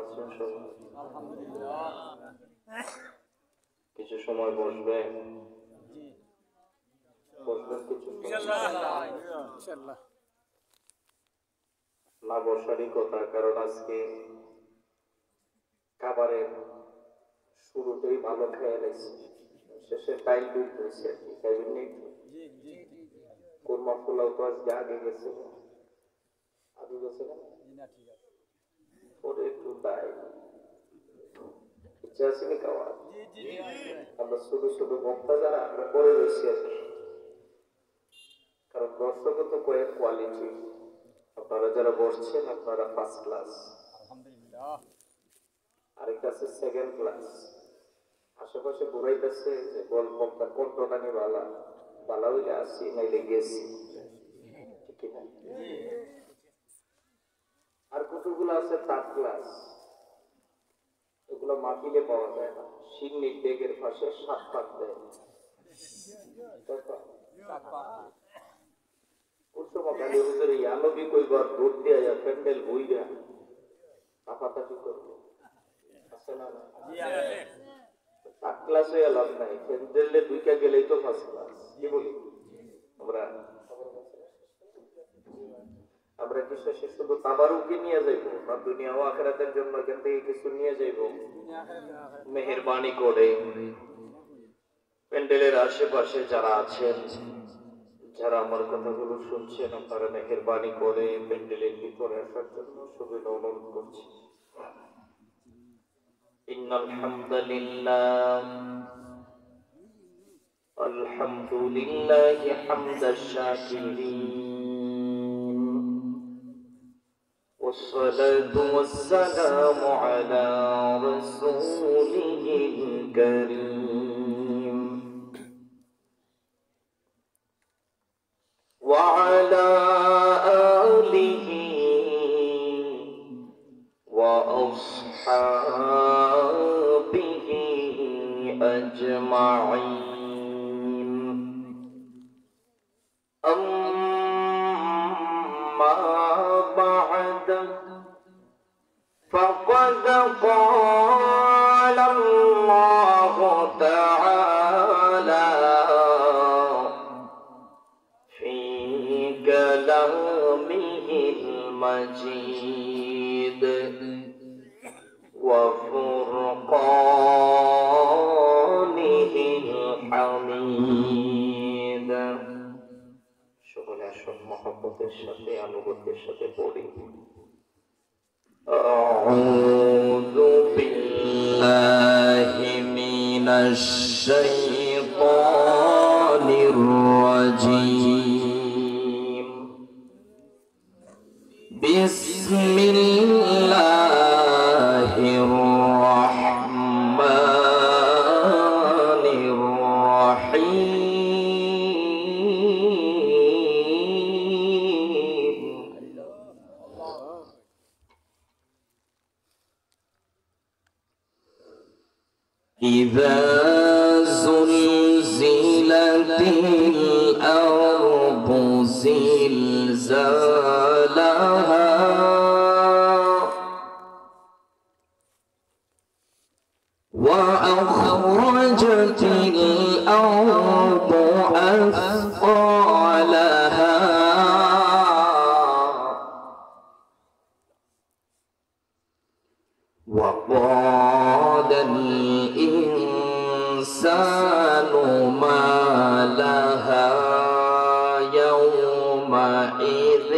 আছেন সবাই? কিছু সময় বসবেন? বসবেন কিছু সময়? না বসারই কথা, কারণ আজকে খাবারের শুরুতেই ভালো খেয়ে গেছে, শেষে টাইম দুই হয়েছে আর কি। খাইবেন না একটু? কোরমা পোলাও তো আজকে আগে গেছে, আগে গেছে না, পরে একটু তাই ইচ্ছা আছে নি খাওয়ার। আমরা ছোট ছোট বক্তা যারা আমরা পরে রয়েছি আর কি, কারণ দর্শকও তো কয়েক কোয়ালিটি। আপনারা যারা বসছেন আপনারা ফার্স্ট ক্লাস, আরেকটা আছে সেকেন্ড ক্লাস। আশেপাশে ঘুরাইতেছে যে বক্তা কণ্ঠটানি বালা বালা হইলে আসি নাইলে গেছি, ঠিক না? আর কতগুলো আছে থার্ড ক্লাস, এগুলো মাটিলে পাওয়া যায় না। সিন্নির ডেগের পাশে 7 পাক দেয়। কুসুমাকালী হুজুর এই আনবী কইবার দুধ দিয়া প্যান্ডেল বইরা আপাতাপি করবো, আছে না? থার্ড ক্লাস হয়ে লাভ নাই, প্যান্ডেলে দুইটা গেলেই তো ফার্স্ট ক্লাস। কি বলি আমরা কি শেষে শুধু তাবারুকে নিয়ে যাইব না দুনিয়া ও আখিরাতের জন্য এখান থেকে কিছু নিয়ে যাইব? মেহেরবানি করে প্যান্ডেলের আশেপাশে যারা আছেন, যারা আমার কথাগুলো শুনছেন, আপনারা মেহেরবানি করে প্যান্ডেলের ভিতরে আসার জন্য সুবিধা অনুরোধ করছি। ইন্নাল হামদুলিল্লাহ আলহামদুলিল্লাহি হামদাশ শাকিরিন ওয়াসসালাতু ওয়াসসালামু আলা রাসূলিহিল কারীম وعلى آله وأصحابه أجمعين أما بعد فقد قال الله تعالى كلامه المجيد وفرقانه الحميد সকলে আসুন মহব্বতের সাথে আনুগত্যের সাথে পড়ি। আউযু বিল্লাহি মিনাশ শাইতানির রাজীম বিসমিল্লাহির রাহমানির রাহিম إذا زلزلت الأرض زلزالها وأخرجت الأرض أثقالها وقال الإنسان ما لها يومئذ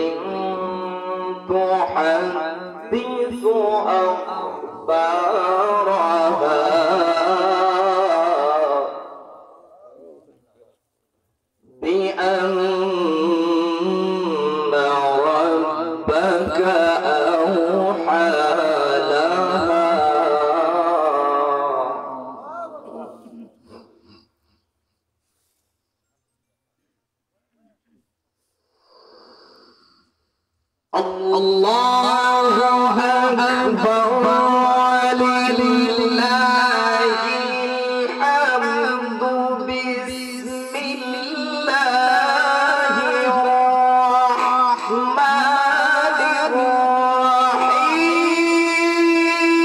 تحدث أخبارها بأن ربك أوحى لها الله أكبر ولله الحمد بسم الله الرحمن الرحيم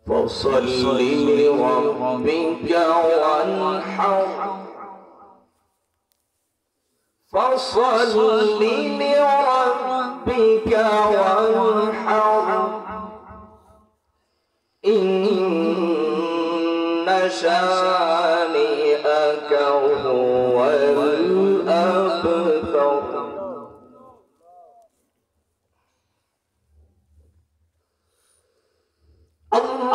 فصل لربك وانحر فصل لربك وانحر إن شانئك هو الأبتر.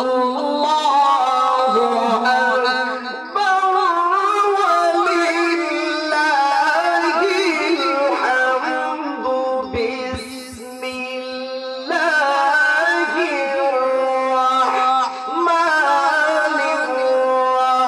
الله أكبر ولله الحمد. بسم الله الرحمن الرحيم.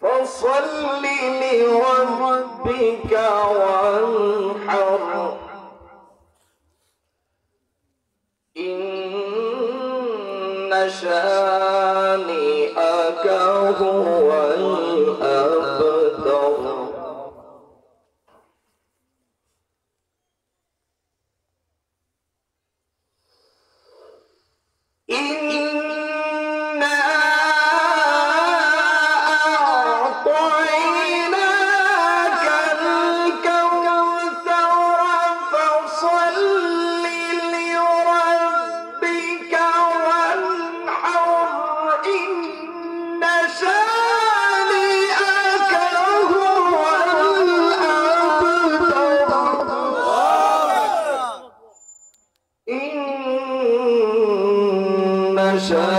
فصل لربك وانحر إن شانئك هو الأبتر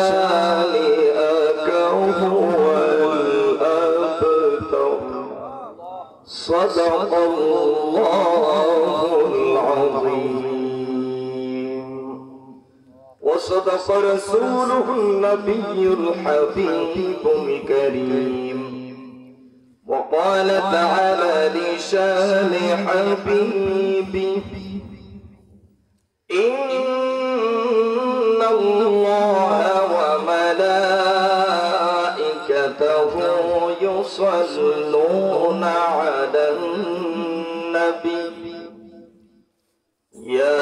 شانئك هو الأبتر صدق الله العظيم وصدق رسوله النبي الحبيب الكريم وقال تعالى لشان حبيبي إن الله وملائكته يصلون على النبي يا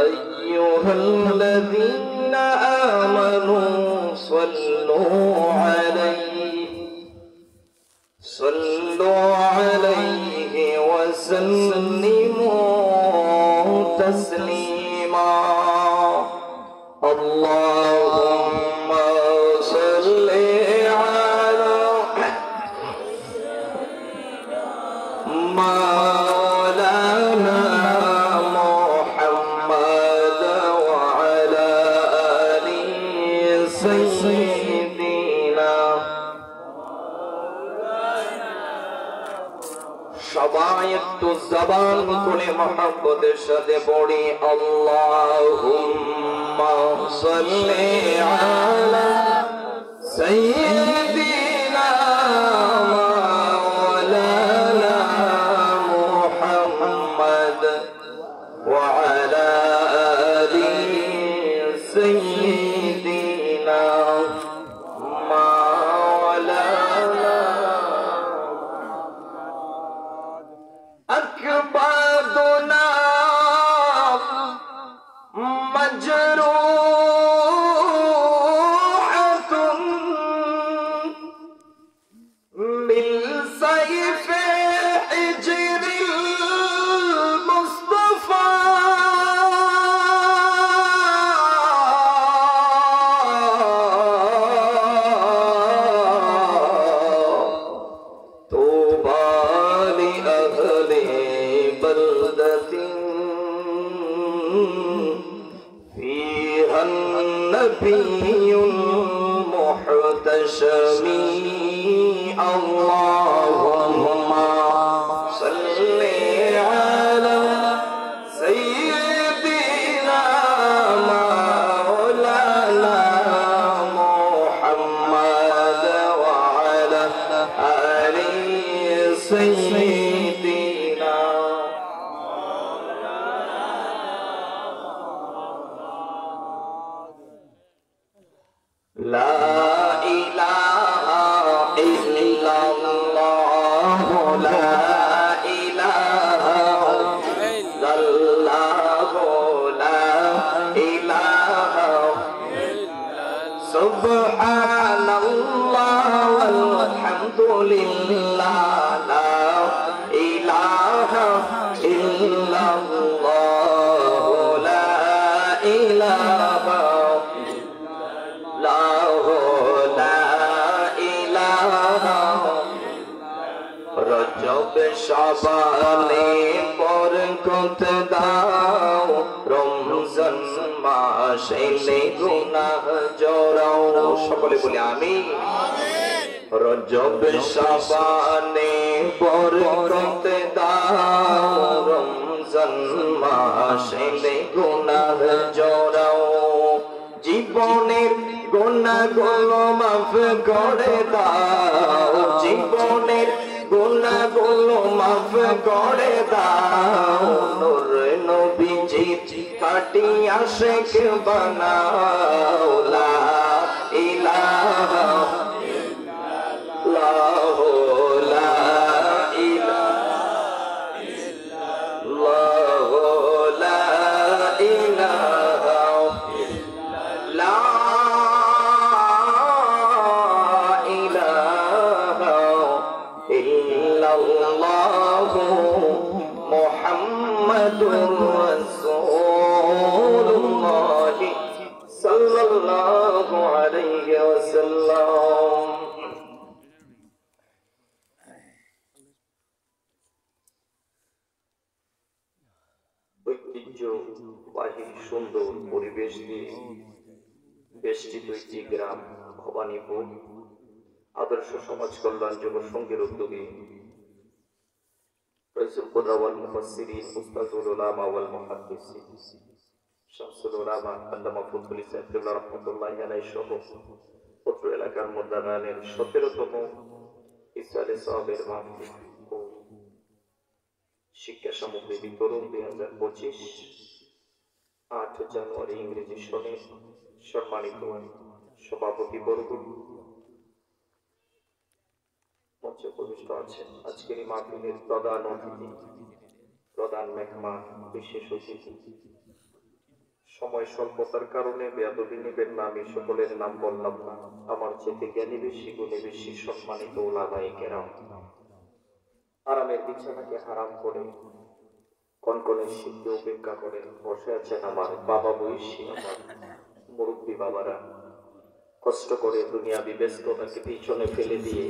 أيها الذين آمنوا صلوا عليه وسلموا تسليما اللهم صل على مولانا محمد وعلى آل سيدنا সবাই একটু জবান খুলে মুহাব্বতের সাথে পড়ি আল্লাহুম্মা সাল্লি আলা সাইয়্যিদিনা মাওলানা মুহাম্মদ ওয়া আলা আলি সাইয়্যিদিনা أكبادنا مجروحة بالسيف حجر المصطفى فيها النبي المحتشم اللهم صل على سيدنا مولانا محمد وعلى آل سيدنا لا إله إلا الله لا إله إلا الله لا إله سبحان الله والحمد لله لا إله إلا الله لا إله রজব শাবানে বরকত দাও রমজান মাসে গুনাহ জড়াও সকলে বলি আমিন রজব শাবানে বরকত দাও রমজান মাসে গুনাহ জড়াও জীবনের গুনাহগুলো মাফ করে দাও জীবনের গুনাহ গুনাহগুলো মাফ করে দাও, নূর নবীজির খাঁটি আশিক বানাও। লা ইলাহা ইল্লাল্লাহ, লা ইলাহা ইল্লাল্লাহ, লা ইলাহা ইল্লাল্লাহু মুহাম্মাদুর রাসূলুল্লাহ সাল্লাল্লাহু আলাইহি ওয়াসাল্লাম। ঐতিহ্যবাহী সুন্দর পরিবেশ দিয়ে বেষ্টিত একটি গ্রাম ভবানীপুর আদর্শ সমাজ কল্যাণ যুব সংঘের উদ্যোগে রাইসুল কুদরা ওয়াল মুফাসসিরিন উস্তাদুল উলামা ওয়াল মুহাদ্দিসিন শামসুল উলামা আল্লামা ফজলুল ইসলাম কিবলা রাহমাতুল্লাহি আলাইহি সহ পত্র এলাকার মুদারানের 17তম ইসরালে সাহাবের মাহফিল ও শিক্ষা সামগ্রী বিতরণ 2025 8 জানুয়ারি ইংরেজি সনে সম্মানিত সভাপতি বর্গ মঞ্চে প্রবিষ্ট আছেন। আজকের এই মাহফিলের প্রধান অতিথি, প্রধান মেহমান, বিশেষ অতিথি। সময় স্বল্পতার কারণে বেয়াদবি নিবেন না, আমি সকলের নাম বললাম না। আমার চেয়ে জ্ঞানী বেশি, গুণে বেশি সম্মানিত ওলামায়ে কেরাম, আরামের বিছানাকে হারাম করে কনকনে শীতকে উপেক্ষা করে বসে আছেন আমার বাবা বয়সী, আমার মুরব্বী বাবারা। কষ্ট করে দুনিয়াবি ব্যস্ততাকে পিছনে ফেলে দিয়ে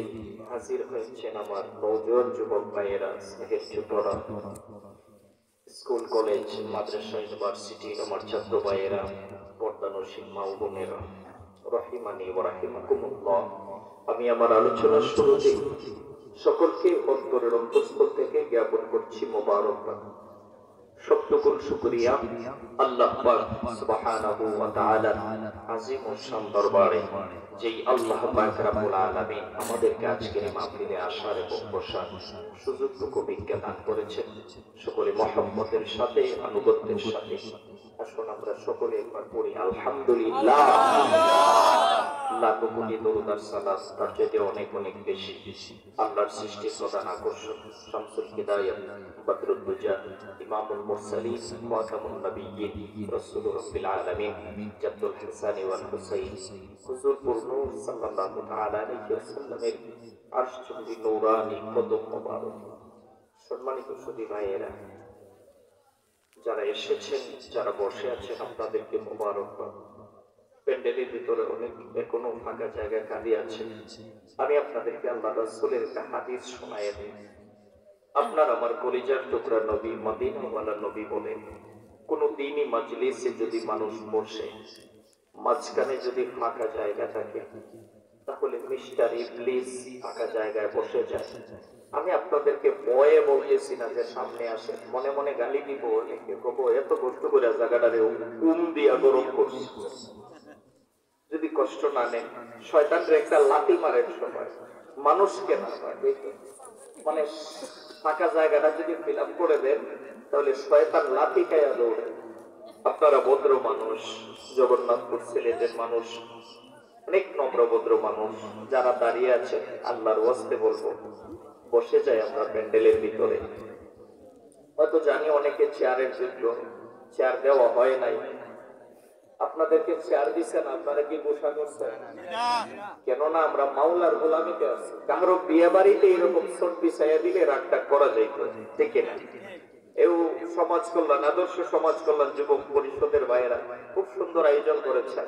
হাজির হয়েছেন আমার নওজোয়ান যুবক ভাইয়েরা, স্নেহের ছোটরা, স্কুল কলেজ মাদ্রাসা ইউনিভার্সিটির আমার ছাত্র ভাইয়েরা, পর্দানসীন মা ও বোনেরা, রহিমানি ওয়া রাহিমাকুমুল্লাহ। আমি আমার আলোচনার শুরুতে সকলকে অন্তরের অন্তঃস্থল থেকে জ্ঞাপন করছি মোবারকবাদ, সবটুকুন শুকরিয়া আল্লাহ পাক সুবহানাহু ওয়া তাআলা আজিম ও শান দরবারে, যেই আল্লাহ পাক রব্বুল আলামিন আমাদেরকে আজকের এই মাহফিলে আসার এবং বসার সুযোগটুকু বিজ্ঞা দান করেছেন। সকলে মহব্বতের সাথে, আনুগত্যের সাথে আসুন আমরা সকলে একবার পড়ি আলহামদুলিল্লাহ। লাখো কোটি দরুদ আর সালাত তার চাইতে অনেক অনেক বেশি আল্লাহর সৃষ্টির প্রধান আকর্ষণ শামসুল হিদায়াত বদরুদ দুজা ইমামুল মুরসালিন খাতামুন নবিয়্যিন রাসূলুর রাব্বিল আলামিন জাদ্দুল হাসান ওয়াল হুসাইন হুজুর নূর সাল্লাল্লাহু তাআলা আলাইহি ওয়াসাল্লামের আরশচুম্বী নূরানী কদম মোবারক। সম্মানিত সুধী ভাইয়েরা, যারা এসেছেন, যারা বসে আছেন, আপনাদেরকে মোবারকবাদ। প্যান্ডেলের ভিতরে অনেক এখনো ফাঁকা জায়গা খালি আছে। আমি আপনাদেরকে আল্লাহ রাসূলের একটা হাদিস শোনায়ে দিই। আপনার আমার কলিজার টুকরা নবী, মদিনাওয়ালা নবী বলেন, কোন দিনই মাজলিসে যদি মানুষ বসে, মাঝখানে যদি ফাঁকা জায়গা থাকে, তাহলে মিস্টার ইবলিস ফাঁকা জায়গায় বসে যায়। আমি আপনাদেরকে ভয়ে বলতেছি না যে সামনে আসে, মনে মনে গালি দিব, অনেকে কব এত কষ্ট করে জায়গাটারে দিয়া গরম করছি। যদি কষ্ট না নেন, শয়তানরে একটা লাথি মারেন সবাই, মানুষকে না মানে ফাঁকা জায়গাটা যদি ফিল আপ করে দেন, তাহলে শয়তান লাথি খাইয়া দৌড়ে। আপনারা ভদ্র মানুষ, জগন্নাথপুর সিলেটের মানুষ, অনেক নম্র ভদ্র মানুষ, যারা দাঁড়িয়ে আছেন আল্লাহর ওয়াস্তে বলবো বসে যাই আমরা প্যান্ডেলের ভিতরে। হয়তো জানি অনেকে চেয়ারের যোগ্য, চেয়ার দেওয়া হয় নাই, আপনাদেরকে চেয়ার দিচ্ছেন, আপনারা কি বসা করছেন? কেননা আমরা মাওলার গোলামিতে আছি। কারো বিয়ে বাড়িতে এরকম ছোট বিছাইয়া দিলে রাগটা করা যাইত, ঠিক না? এও সমাজ কল্যাণ, আদর্শ সমাজ কল্যাণ যুবক পরিষদের ভাইয়েরা খুব সুন্দর আয়োজন করেছেন।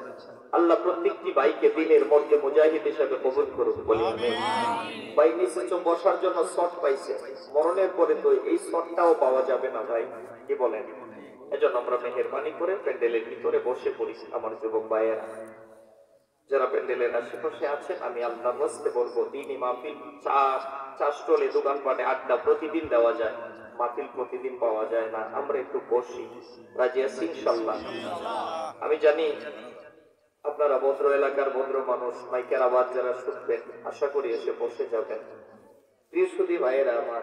আল্লাহ প্রত্যেকটি ভাইকে দিনের মধ্যে মুজাহিদ হিসেবে কবুল করুক, বলি আমিন। ভাই নিচে বসার জন্য শট পাইছে, মরণের পরে তো এই শটটাও পাওয়া যাবে না ভাই, কি বলেন? এজন্য আমরা মেহেরবানি করে প্যান্ডেলের ভিতরে বসে পড়ি। আমার যুবক ভাইয়েরা যারা প্যান্ডেলের আশেপাশে আছেন, আমি আল্লাহর ওয়াস্তে বলবো, দিনই মাহফিল, চা স্টলে, দোকানপাটে আড্ডা প্রতিদিন দেওয়া যায়, মাহফিল প্রতিদিন পাওয়া যায় না। আমরা একটু বসি, রাজি আছি ইনশাআল্লাহ? আমি জানি আপনারা ভদ্র এলাকার ভদ্র মানুষ, মাইকের আওয়াজ যারা শুনবেন, আশা করি এসে বসে যাবেন। প্রিয় সুধী ভাইয়েরা আমার,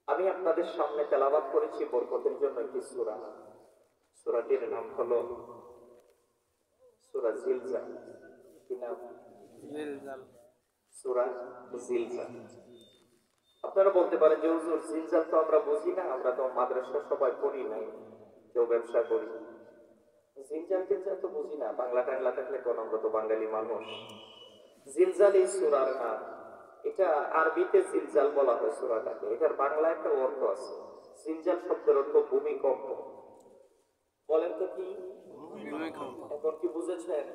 আমি আপনাদের সামনে তেলাওয়াত করেছি বরকতের জন্য একটি সূরা। সূরাটির নাম হলো সূরা জিলজাল। কি নাম? জিলজাল। সূরা জিলজাল। আপনারা বলতে পারেন যে হুজুর জিলজাল তো আমরা বুঝি না, আমরা তো মাদ্রাসা সবাই পড়ি নাই, কেউ ব্যবসা করি, জিলজাল টিলজাল তো বুঝি না, বাংলা টাংলা থাকলে কোন, আমরা তো বাঙালি মানুষ। জিলজাল এই সূরার নাম। এটা আরবিতে জিলজাল বলা হয় সূরাটাকে, এটার বাংলা একটা অর্থ আছে। জিলজাল শব্দের অর্থ ভূমিকম্প। বলেন তো কি? এখন কি বুঝেছেন?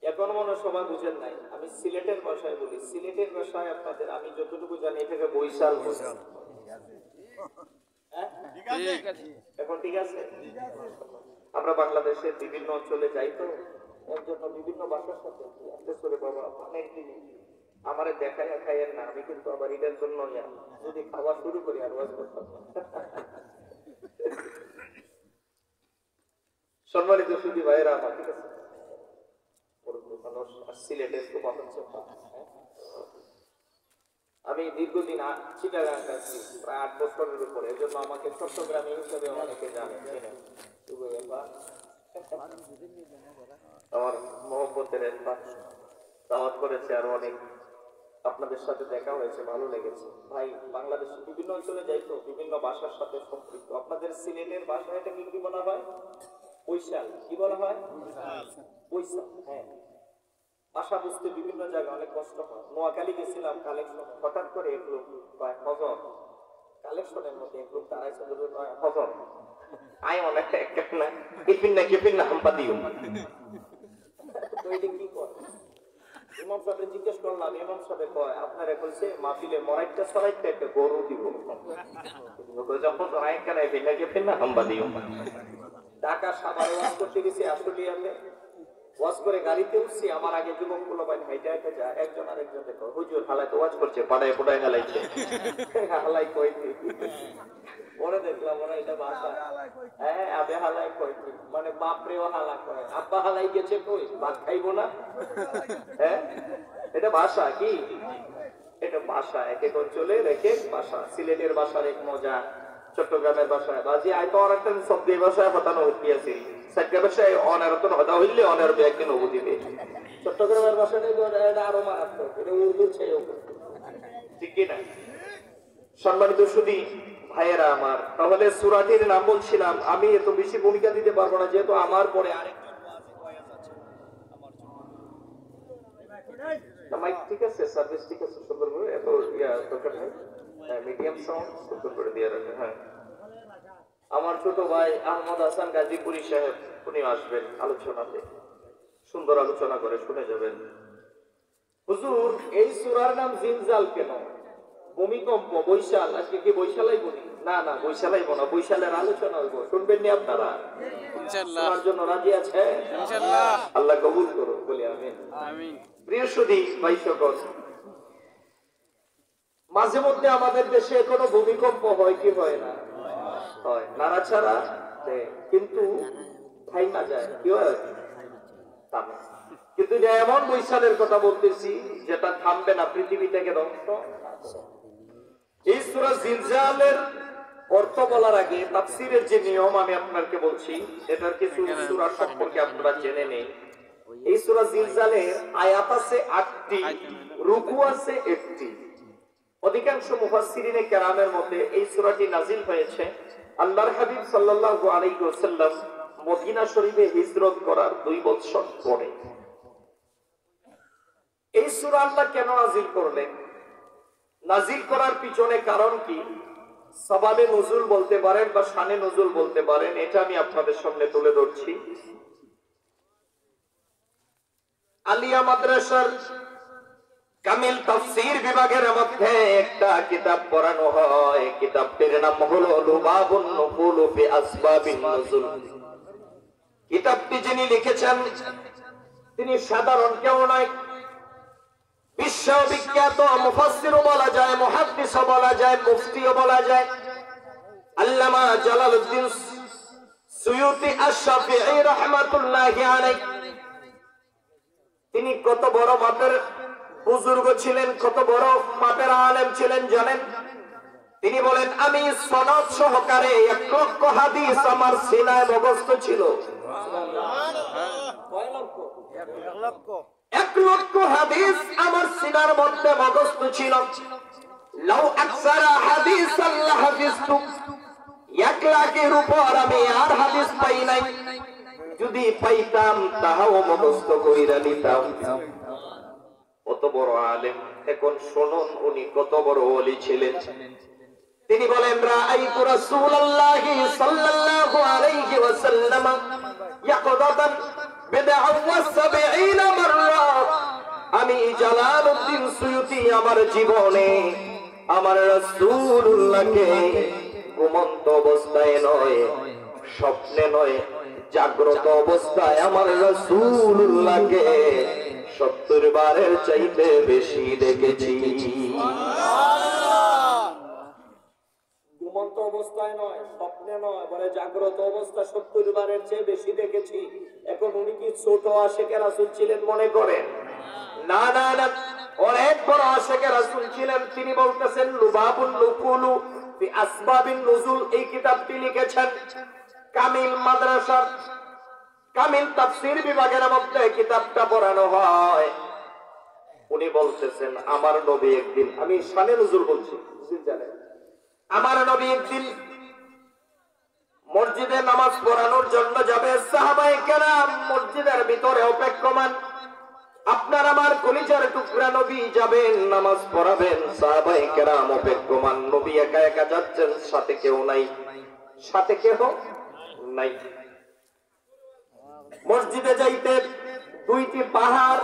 এখন মনে সবাই বুঝেন নাই। আমি সিলেটের ভাষায় বলি, সিলেটের ভাষায় আপনাদের আমি যতটুকু জানি এটাকে বৈশাল বলে। এখন ঠিক আছে? আমরা বাংলাদেশের বিভিন্ন অঞ্চলে যাই তো, এর জন্য বিভিন্ন ভাষার সাথে বাবা অনেক জিনিস আমারে দেখায় খাইয়েন না, আমি কিন্তু আবার এটার জন্য যদি খাওয়া শুরু করি আর ওয়াজ করতাম। সম্মানিত সুধী ভাইয়েরা আমার, ঠিক আছে, সিলেটের খুব হচ্ছে। আমি দীর্ঘদিন চিটাগাং আছি, প্রায় 8 বছরের উপরে, এর জন্য আমাকে চট্টগ্রামী হিসেবে অনেকে জানে। আমার মোহাম্মতের দাওয়াত করেছে, আর অনেক আপনাদের সাথে দেখা হয়েছে, ভালো লেগেছে। ভাই বাংলাদেশের বিভিন্ন অঞ্চলে যাই তো, বিভিন্ন ভাষার সাথে সম্পৃক্ত। আপনাদের সিলেটের ভাষা এটা কি বলা হয়? বৈশাল। কি বলা হয়? বৈশাল। হ্যাঁ, ভাষা বুঝতে বিভিন্ন জায়গায় অনেক কষ্ট হয়। নোয়াখালী গেছিলাম কালেকশন, হঠাৎ করে এক লোক হজর কালেকশনের মধ্যে এক লোক দাঁড়াইছে, হজর আই অনেক না কিপিন না হাম্পা দিও। তো এটা কি করে? ইমাম সাহেব জিজ্ঞেস করলাম, ইমাম সাহেব কয় আপনারা বলছে মাহফিলে মরাইটা সরাইতে একটা গরু দিব, যখন রায় কেনাই ভিন্না কিপিন না হাম্পা দিও। ঢাকা সাভারে ওয়াজ করতে গেছি, আশুলিয়াতে ওয়াজ করে গাড়িতে উঠছি, আমার আগে যুবক গুলো বাইন হাইটা হাইটা যায়, একজন আরেকজন দেখো হুজুর হালাই তো ওয়াজ করছে, পাড়ায় পোড়ায় হালাইছে। হালাই কইছি, পরে দেখলাম ওরা এটা ভাষা, হ্যাঁ আবে হালাই কইছি, মানে বাপরেও হালা কয়, আব্বা হালাই গেছে কই, ভাত খাইবো না। হ্যাঁ, এটা ভাষা কি? এটা ভাষা, এক এক অঞ্চলে রেখে ভাষা। সিলেটের ভাষার এক মজা, চট্টগ্রামের ভাষায় বাজি আয় তো আর একটা শব্দ ভাষায় হতানো উঠিয়াছি, সাজ্ঞা ভাষায় অনারতন হতা হইলে অনার একদিন অবধিবে। চট্টগ্রামের ভাষাটা এটা আরো মারাত্মক, এটা উর্দু চেয়েও, ঠিক কিনা? সম্মানিত সুধী ভাইয়েরা আমার, তাহলে সূরাটির নাম বলছিলাম। আমি এত বেশি ভূমিকা দিতে পারবো না, যেহেতু আমার পরে আরেকজন মাইক ঠিক আছে, সার্ভিস ঠিক আছে, সুন্দর করে এত দরকার নেই, মিডিয়াম সাউন্ড সুন্দর করে দিয়ে রাখেন। হ্যাঁ, আমার ছোট ভাই আহমদ হাসান গাজীপুরি সাহেব, উনি আসবেন আলোচনাতে, সুন্দর আলোচনা করে শুনে যাবেন। হুজুর এই সূরার নাম জিলজাল কেন? ভূমিকম্প, বৈশাল। আজকে কি বৈশালাই বলি? না না, বৈশালাই বনা, বৈশালের আলোচনা হইব, শুনবেন নি আপনারা? ইনশাআল্লাহ। শোনার জন্য রাজি আছে? ইনশাআল্লাহ। আল্লাহ কবুল করুন, বলি আমিন। আমিন। প্রিয় সুধী ভাই সকল, মাঝে মধ্যে আমাদের দেশে কোনো ভূমিকম্প হয় কি হয় না? হয়, নাড়াচাড়া, কিন্তু থাইমা যায়, কি হয়? থামে। কিন্তু যে এমন বৈশালের কথা বলতেছি যেটা থামবে না, পৃথিবী থেকে ধ্বংস। এই সূরা জিলজালের অর্থ বলার আগে তাফসীরের যে নিয়ম আমি আপনাকে বলছি, এটার কিছু সূরা সম্পর্কে আপনারা জেনে নেন। এই সূরা জিলজালের আয়াত আছে 8টি, রুকু আছে 1টি। অধিকাংশ মুফাসসিরিনে কেরামের মধ্যে এই সূরাটি নাজিল হয়েছে আল্লাহর হাবিব সাল্লাল্লাহু আলাইহি ওয়াসাল্লাম মদিনা শরীফে হিজরত করার 2 বছর পরে। এই সূরা আল্লাহ কেন নাজিল করলেন? নাজিল করার পিছনে কারণ কি? সবাবে নুজুল বলতে পারেন বা শানে নুজুল বলতে পারেন, এটা আমি আপনাদের সামনে তুলে ধরছি। আলিয়া মাদ্রাসার কামিল তাফসীর বিভাগের মধ্যে একটা কিতাব পড়ানো হয়, কিতাবটির নাম হলো লুবাবুন নুকুল ফি আসবাবিন নুজুল। কিতাবটি যিনি লিখেছেন তিনি সাধারণ কেউ নয়, বিশ্ববিখ্যাত মুফাসসিরও বলা যায়, মুহাদ্দিসও বলা যায়, মুফতিও বলা যায়। আল্লামা জালালউদ্দিন সুয়ুতি আশ-শাফিঈ রাহমাতুল্লাহি আলাইহি, তিনি কত বড় মাপের বুজুর্গ ছিলেন, কত বড় মাপের আলেম ছিলেন জানেন? তিনি বলেন, আমি সনদ সহকারে 1 লক্ষ হাদিস আমার সিনায় মুখস্থ ছিল। 1 লক্ষ হাদিস আমার সিনার মধ্যে মুখস্থ ছিল। লাউ আকসারা হাদিস আল্লাহ হাফিজতু, 1 লাখের উপর আমি আর হাদিস পাই নাই, যদি পাইতাম তাহাও মুখস্থ কইরা নিতাম। কত বড় আলেম। এখন শুনুন উনি কত বড় ওলি ছিলেন। তিনি বলেন, রাআইতু রাসূলুল্লাহি সাল্লাল্লাহু আলাইহি ওয়াসাল্লাম ইয়াকদাতান বিদআ ওয়া 70 মাররা। আমি জালালউদ্দিন সুয়ুতি আমার জীবনে আমার রাসূলুল্লাহকে ঘুমন্ত অবস্থায় নয়, স্বপ্নে নয়, জাগ্রত অবস্থায় আমার রাসূলুল্লাহকে 70 বারের চাইতে বেশি দেখেছি। ঘুমন্ত অবস্থায় নয়, স্বপ্নে নয়, বলে জাগ্রত অবস্থা 70 বারের চেয়ে বেশি দেখেছি। এখন উনি কি ছোট আশিকে রাসূল ছিলেন মনে করেন? না না না, অনেক বড় আশিকে রাসূল ছিলেন। তিনি বলতেছেন, লুবাবুল নুকুলু ফি আসবাবিন নুজুল, এই কিতাবটি লিখেছেন কামিল মাদ্রাসার কামিল তাফসীর বিভাগের মধ্যে কিতাবটা পড়ানো হয়। উনি বলতেছেন, আমার নবী একদিন, আমি শানে নুজুল বলছি, জানেন, আমার নবী একদিন মসজিদে নামাজ পড়ানোর জন্য যাবে। সাহাবায়ে কেরাম মসজিদের ভিতরে অপেক্ষমান। আপনার আমার কলিজার টুকরা নবী যাবেন, নামাজ পড়াবেন, সাহাবায়ে কেরাম অপেক্ষমান। নবী একা একা যাচ্ছেন, সাথে কেউ নাই, সাথে কেউ নাই। মসজিদে যাইতে 2টি পাহাড়,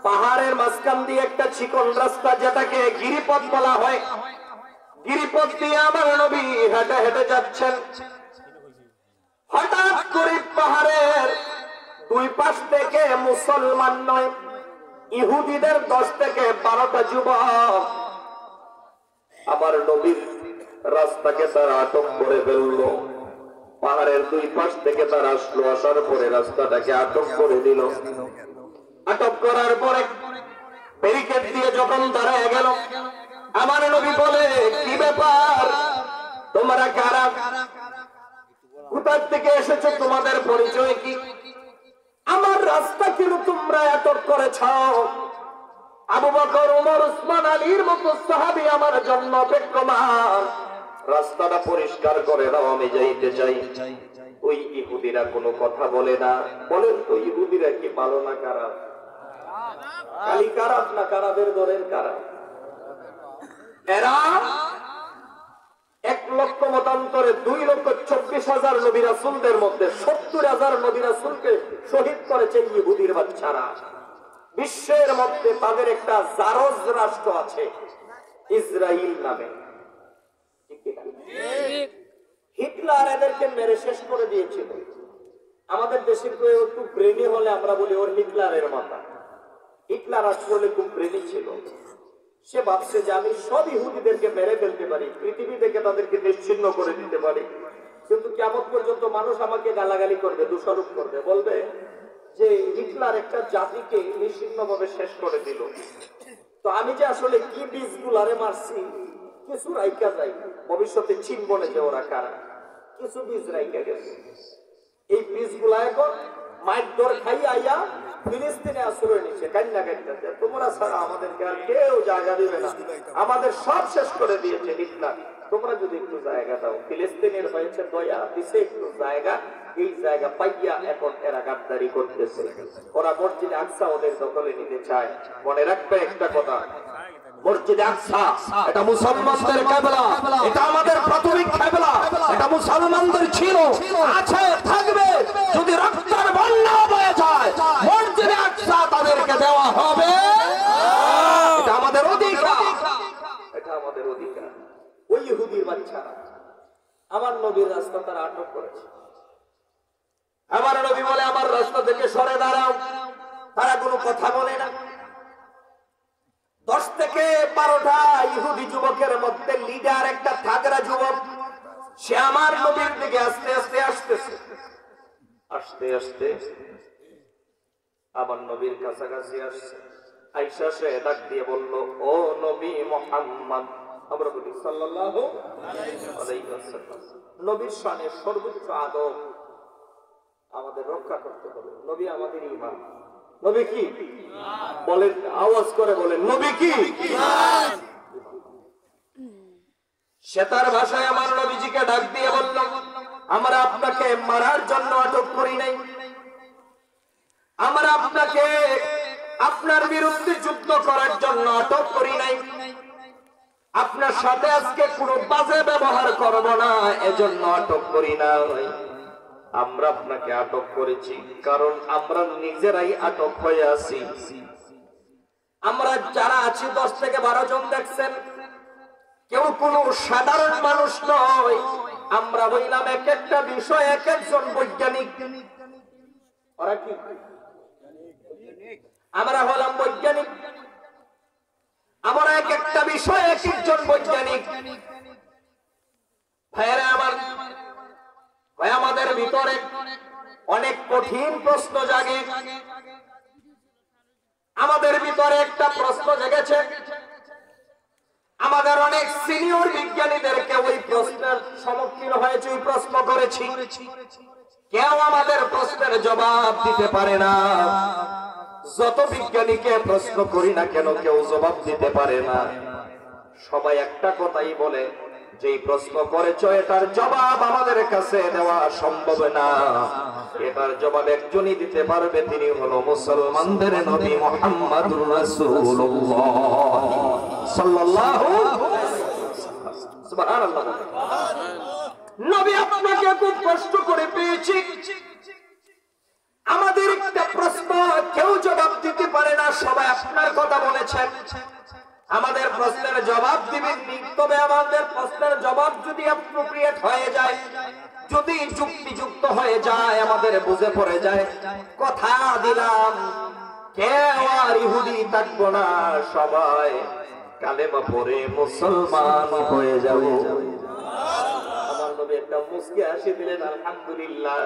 পাহাড়ের মাঝখান দিয়ে একটা চিকন রাস্তা, যেটাকে গিরিপথ বলা হয়। গিরিপথ দিয়ে আমার নবী হেঁটে হেঁটে যাচ্ছেন। হঠাৎ করে পাহাড়ের 2 পাশ থেকে মুসলমান নয়, ইহুদিদের 10 থেকে 12টা যুবক আমার নবীর রাস্তাকে তারা আটক করে ফেলল। পাহাড়ের 2 পাশ থেকে তারা আসলো, আসার পরে রাস্তাটাকে আটক করে দিল। আটক করার পরে ব্যারিকেড দিয়ে যখন দাঁড়ায় গেল, আমার নবী বলে, কি ব্যাপার, তোমরা কারা, কোথা থেকে এসেছো, তোমাদের পরিচয় কি? আমার রাস্তা কেন তোমরা আটক করেছ? আবু বকর, ওমর, উসমান, আলীর মতো সাহাবী আমার জন্য অপেক্ষমান, রাস্তাটা পরিষ্কার করে দাও, আমি যাইতে চাই। ওই ইহুদিরা কোনো কথা বলে না। বলেন তো, ইহুদিরা কি ভালো না খারাপ? খালি খারাপ না খারাপের দলের খারাপ? এরা 1 লক্ষ মতান্তরে 2,24,000 নবী রাসূলদের মধ্যে 70,000 নবী রাসূলকে শহীদ করেছে ইহুদির বাচ্চারা। বিশ্বের মধ্যে তাদের একটা জারজ রাষ্ট্র আছে, ইসরায়েল নামে। হিটলার এদেরকে মেরে শেষ করে দিয়েছিল। আমাদের দেশে কেউ একটু ব্রেনি হলে আমরা বলি ওর হিটলারের মাথা। হিটলার আসলে খুব ব্রেনি ছিল। সে ভাবছে যে আমি সব ইহুদিদেরকে মেরে ফেলতে পারি, পৃথিবী থেকে তাদেরকে নিশ্চিহ্ন করে দিতে পারি, কিন্তু কিয়ামত পর্যন্ত মানুষ আমাকে গালাগালি করবে, দোষারোপ করবে, বলবে যে হিটলার একটা জাতিকে নিশ্চিহ্নভাবে শেষ করে দিল। তো আমি যে আসলে কি বীজগুলারে মারছি, কিছু রাইকা যাই, ভবিষ্যতে চিনব না যে ওরা কারা, কিছু বীজ রাইকা গেছে। এই বীজগুলা এখন মাইক দর খাই আইয়া ফিলিস্তিনে আশ্রয় নিচ্ছে, কান্না কান্নাতে, তোমরা ছাড়া আমাদেরকে আর কেউ জায়গা দিবে না, আমাদের সব শেষ করে দিয়েছে হিটলার, তোমরা যদি একটু জায়গা দাও। ফিলিস্তিনের হয়েছে দয়া, দিছে একটু জায়গা, এই জায়গা পাইয়া এখন এরা গাদ্দারি করতেছে। ওরা মসজিদে আকসা ওদের দখলে নিতে চায়। মনে রাখবে একটা কথা, মসজিদে আকসা এটা মুসলমানদের কিবলা, এটা আমাদের প্রাথমিক কিবলা, এটা মুসলমানদের ছিল, আছে, থাকবে। যদি রক্তের বন্যা বয়ে যায়, মসজিদে আকসা তাদেরকে দেওয়া হবে, এটা আমাদের অধিকার, এটা আমাদের অধিকার। ওই ইহুদির বাচ্চারা আমার নবীর রাস্তা তারা আটক করেছে। আমার নবী বলে, আমার রাস্তা থেকে সরে দাঁড়াও। তারা কোনো কথা বলে না। 10 থেকে 12টা ইহুদি যুবকের মধ্যে লিডার একটা থাগরা যুবক, সে আমার নবীর দিকে আস্তে আস্তে আসতেছে, আস্তে আস্তে আমার নবীর কাছাকাছি আসছে। আয়েশা সে ডাক দিয়ে বলল, ও নবী মুহাম্মদ, আমরা বলি সাল্লাল্লাহু আলাইহি ওয়াসাল্লাম। নবীর শানে সর্বোচ্চ আদব আমাদের রক্ষা করতে হবে। নবী আমাদের ঈমান। নবী কি বলেন? আওয়াজ করে বলেন, নবী কি? সে তার ভাষায় আমার নবীজিকে ডাক দিয়ে বলল, আমরা আপনাকে মারার জন্য আটক করি নাই, আমরা আপনাকে আপনার বিরুদ্ধে যুদ্ধ করার জন্য আটক করি নাই, আপনার সাথে আজকে কোনো বাজে ব্যবহার করব না এজন্য আটক করি না। আমরা আপনাকে আটক করেছি কারণ আমরা নিজেরাই আটক হয়ে আছি। আমরা যারা আছি 10 থেকে 12 জন দেখছেন, কেউ কোনো সাধারণ মানুষ নয়। আমরা হইলাম এক একটা বিষয় এক একজন বৈজ্ঞানিক। ওরা কি? আমরা হলাম বৈজ্ঞানিক। আমরা এক একটা বিষয় এক একজন বৈজ্ঞানিক। ভাইয়েরা আমার, ভাই আমাদের ভিতরে অনেক কঠিন প্রশ্ন জাগে। আমাদের ভিতরে একটা প্রশ্ন জেগেছে, আমাদের অনেক সিনিয়র বিজ্ঞানীদেরকে ওই প্রশ্নের সম্মুখীন হয়েছে, ওই প্রশ্ন করেছি, কেউ আমাদের প্রশ্নের জবাব দিতে পারে না। যত বিজ্ঞানীকে প্রশ্ন করি না কেন কেউ জবাব দিতে পারে না। সবাই একটা কথাই বলে, যে প্রশ্ন করেছ এটার জবাব আমাদের কাছে দেওয়া সম্ভব না। এটার জবাব একজনই দিতে পারবে, তিনি হলো মুসলমানদের নবী মুহাম্মদুর রাসূলুল্লাহ সাল্লাল্লাহু সুবহানাল্লাহ। নবী আপনাকে খুব কষ্ট করে পেয়েছি, আমাদের একটা প্রশ্ন কেউ জবাব দিতে পারে না, সবাই আপনার কথা বলেছেন, আমাদের প্রশ্নের জবাব দিবেন। তবে আমাদের প্রশ্নের জবাব যদি অ্যাপ্রোপ্রিয়েট হয়ে যায়, যদি যুক্তিযুক্ত হয়ে যায়, আমাদের বুঝে পড়ে যায়, কথা দিলাম কেউ আর ইহুদি থাকবো না, সবাই কালেমা পড়ে মুসলমান হয়ে যাব। আমার নবী একটা মুস্কি হাসি দিলেন, আলহামদুলিল্লাহ।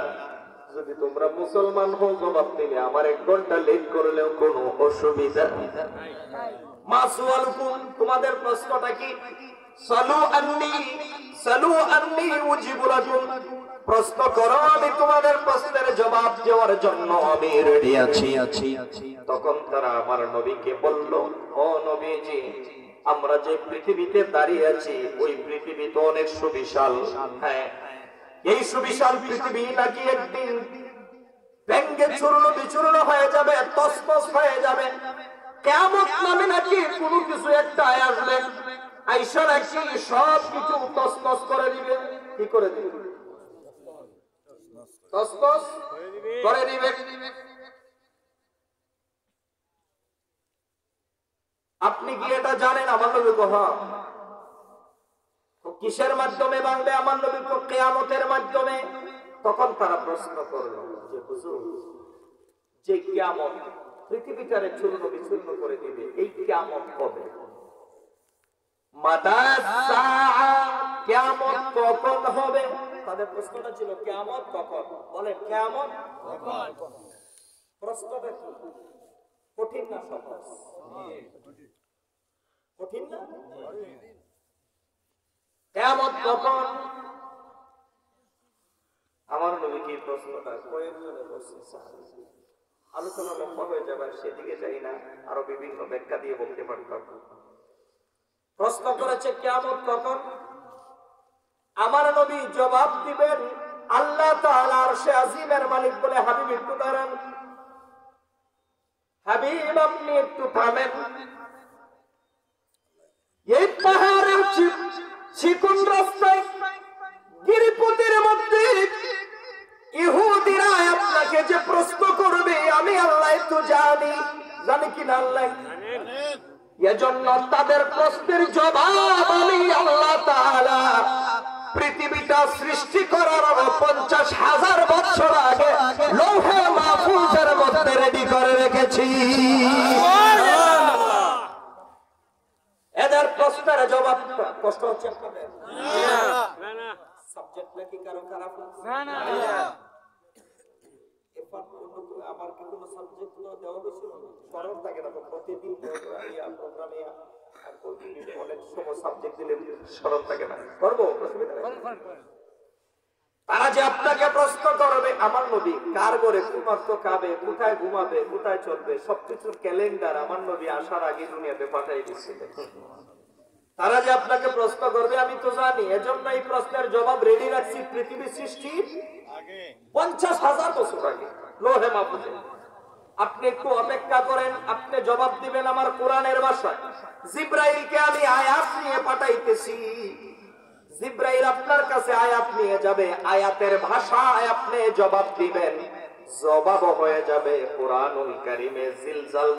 যদি তোমরা মুসলমান হও জবাব দিলে আমার 1 ঘন্টা লেট করলেও কোনো অসুবিধা নাই। মাসুয়ালুকুম, তোমাদের প্রশ্নটা কি? সালু আন্নি উজিবু লাকুম, প্রশ্ন করো, আমি তোমাদের প্রশ্নের জবাব দেওয়ার জন্য আমি রেডি আছি। তখন তারা আমার নবীকে বলল, ও নবীজি, আমরা যে পৃথিবীতে দাঁড়িয়ে আছি ওই পৃথিবী তো অনেক সুবিশাল। হ্যাঁ, এই সুবিশাল পৃথিবী নাকি একদিন ভেঙ্গে চূর্ণ বিচূর্ণ হয়ে যাবে, তছনছ হয়ে যাবে। কিয়ামত নামে নাকি কোনো কিছু একটা আসবে, আইসা নাকি সব কিছু তছনছ করে দিবে। কি করে দিবে? তছনছ করে দিবে। আপনি কি এটা জানেন? আমার নবী কহা কিসের মাধ্যমে ভাঙবে? আমার নবী কিয়ামতের মাধ্যমে। তখন তারা প্রশ্ন করলো যে হুজুর, যে কিয়ামত পৃথিবীটারে চূর্ণ বিচূর্ণ করে দিবে, এই কিয়ামত কবে? মাতা সাআ, কিয়ামত কখন হবে? তাদের প্রশ্নটা ছিল কিয়ামত কখন। বলেন কিয়ামত কখন? প্রশ্নটা কি কঠিন না সহজ? কঠিন না? কিয়ামত কখন? আমার নবী কি প্রশ্নটা কয়েকজনে বলছে, আলোচনা লম্বা হয়ে যাবে, সেদিকে যাই না, আরো বিভিন্ন ব্যাখ্যা দিয়ে বলতে পারতাম। প্রশ্ন করেছে কিয়ামত কখন? আমার নবী জবাব দিবেন, আল্লাহ তাআলা আরশে আজিমের মালিক বলে, হাবিব একটু দাঁড়ান, হাবিব আপনি একটু থামেন। এই পাহাড়ের চিকন রাস্তায় গিরিপথের মধ্যে ইহুদিরা আপনাকে যে প্রশ্ন করবে, আমি আল্লাহ তো জানি। জানি কি না আল্লাহ? এজন্য তাদের প্রশ্নের জবাব আমি আল্লাহ তাআলা পৃথিবীটা সৃষ্টি করার 50,000 বছর আগে লৌহে মাহফুজের মধ্যে রেডি করে রেখেছি। এদের প্রশ্নের জবাব কষ্ট হচ্ছে আপনাদের? সাবজেক্ট নাকি কারো খারাপ লাগছে? না না এরপর আমার কি কোনো সাবজেক্ট দেওয়া হয়েছিল? স্মরণ থাকে না তো প্রতিদিন প্রোগ্রামে অনেক সময় সাবজেক্ট দিলে স্মরণ থাকে না। করবো, অসুবিধা নেই। তারা যে আপনাকে প্রশ্ন করবে আমার নবী কার ঘরে ঘুমাত খাবে, কোথায় ঘুমাবে, কোথায় চলবে, সবকিছুর ক্যালেন্ডার আমার নবী আসার আগে দুনিয়াতে পাঠিয়ে দিচ্ছিলেন। তারা যে আপনাকে প্রশ্ন করবে আমি তো জানি, এজন্য এই প্রশ্নের জবাব রেডি রাখছি পৃথিবী সৃষ্টির 50,000 বছর আগে লোহে মাহফুজে। আপনি একটু অপেক্ষা করেন, আপনি জবাব দিবেন আমার কোরআনের ভাষায়। জিব্রাইলকে আমি আয়াত নিয়ে পাঠাইতেছি, জিব্রাইল আপনার কাছে আয়াত নিয়ে যাবে, আয়াতের ভাষায় আপনি জবাব দিবেন, জবাব হয়ে যাবে কোরআনুল কারীমে জিলজাল